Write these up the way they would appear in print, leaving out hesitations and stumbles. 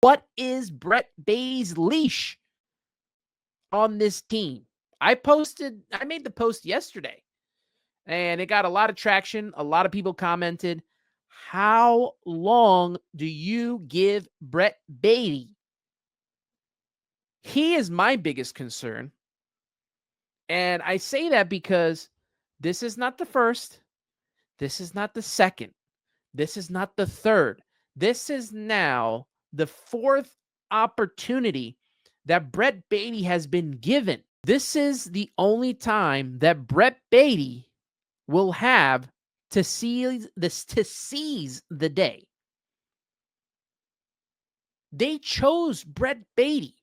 What is Brett Baty's leash on this team? I made the post yesterday, and it got a lot of traction. A lot of people commented. How long do you give Brett Baty? He is my biggest concern. And I say that because this is not the first. This is not the second. This is not the third. This is now the fourth opportunity that Brett Baty has been given. This is the only time that Brett Baty will have to seize the day. They chose Brett Baty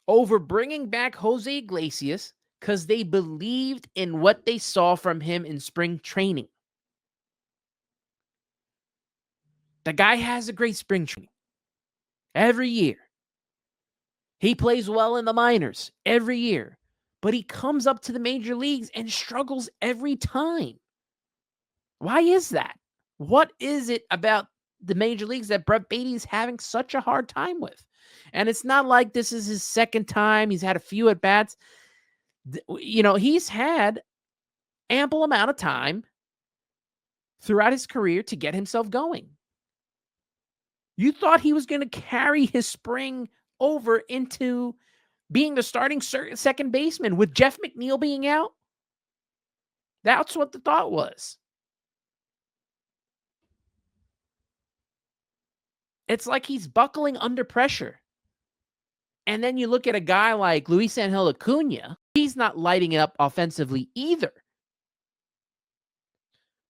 over bringing back Jose Iglesias because they believed in what they saw from him in spring training. The guy has a great spring training every year. He plays well in the minors every year, but he comes up to the major leagues and struggles every time. Why is that? What is it about the major leagues that Brett Baty is having such a hard time with? And it's not like this is his second time. He's had a few at bats. He's had ample amount of time throughout his career to get himself going. You thought he was going to carry his spring over into being the starting second baseman with Jeff McNeil being out? That's what the thought was. It's like he's buckling under pressure. And then you look at a guy like Luisangel Acuna. He's not lighting it up offensively either.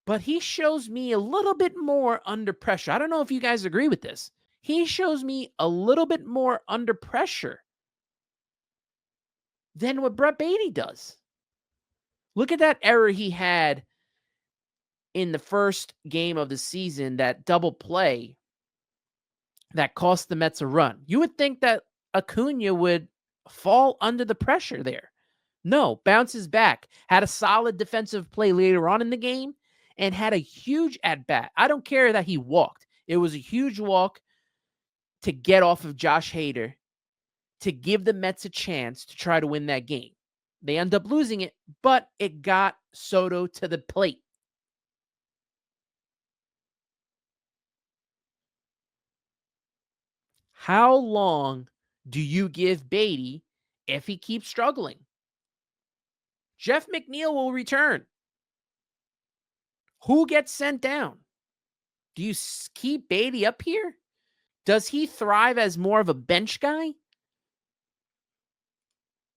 But he shows me a little bit more under pressure. I don't know if you guys agree with this. He shows me a little bit more under pressure than what Brett Baty does. Look at that error he had in the first game of the season, that double play that cost the Mets a run. You would think that Acuna would fall under the pressure there. No, bounces back, had a solid defensive play later on in the game, and had a huge at-bat. I don't care that he walked. It was a huge walk to get off of Josh Hader to give the Mets a chance to try to win that game. They end up losing it, but it got Soto to the plate. How long do you give Baty if he keeps struggling? Jeff McNeil will return. Who gets sent down? Do you keep Baty up here? Does he thrive as more of a bench guy?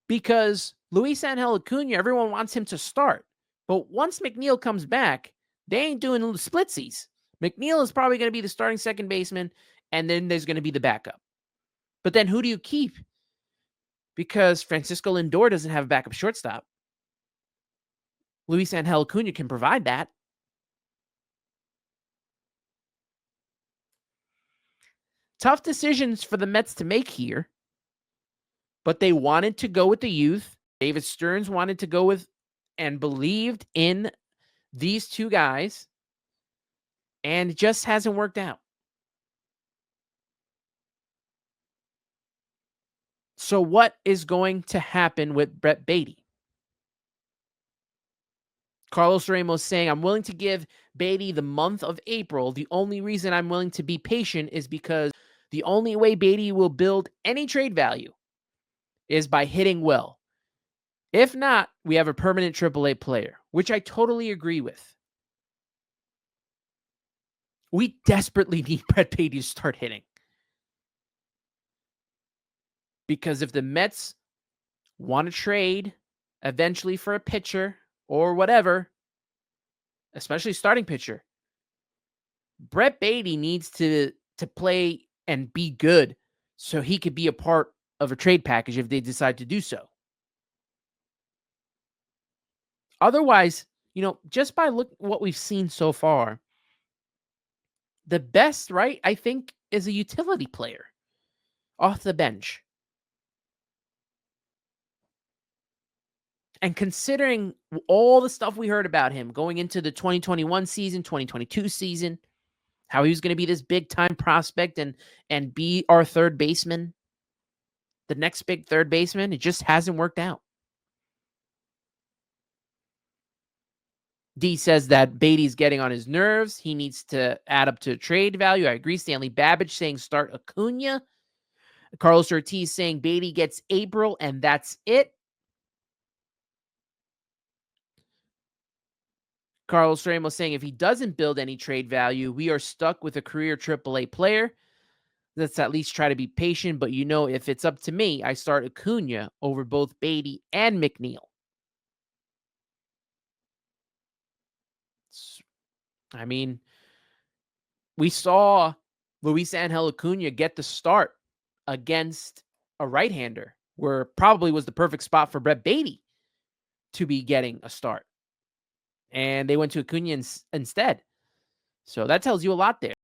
Because Luisangel Acuna, everyone wants him to start. But once McNeil comes back, they ain't doing splitsies. McNeil is probably going to be the starting second baseman, and then there's going to be the backup. But then who do you keep? Because Francisco Lindor doesn't have a backup shortstop. Luisangel Acuna can provide that. Tough decisions for the Mets to make here, but they wanted to go with the youth. David Stearns wanted to go with and believed in these two guys, and it just hasn't worked out. So what is going to happen with Brett Baty? Carlos Ramos saying, I'm willing to give Baty the month of April. The only reason I'm willing to be patient is because the only way Baty will build any trade value is by hitting well. If not, we have a permanent AAA player, which I totally agree with. We desperately need Brett Baty to start hitting. Because if the Mets want to trade eventually for a pitcher or whatever, especially starting pitcher, Brett Baty needs to play and be good so he could be a part of a trade package if they decide to do so. Otherwise, just by what we've seen so far, the best, right, I think, is a utility player off the bench. And considering all the stuff we heard about him going into the 2021 season, 2022 season, how he was going to be this big time prospect and be our third baseman, the next big third baseman. It just hasn't worked out. D says that Baty's getting on his nerves. He needs to add up to trade value. I agree. Stanley Babbage saying start Acuna. Carlos Ortiz saying Baty gets April and that's it. Carlos Ramos saying if he doesn't build any trade value, we are stuck with a career AAA player. Let's at least try to be patient. But if it's up to me, I start Acuna over both Baty and McNeil. I mean, we saw Luis Angel Acuna get the start against a right-hander, where probably was the perfect spot for Brett Baty to be getting a start. And they went to Acuna instead. So that tells you a lot there.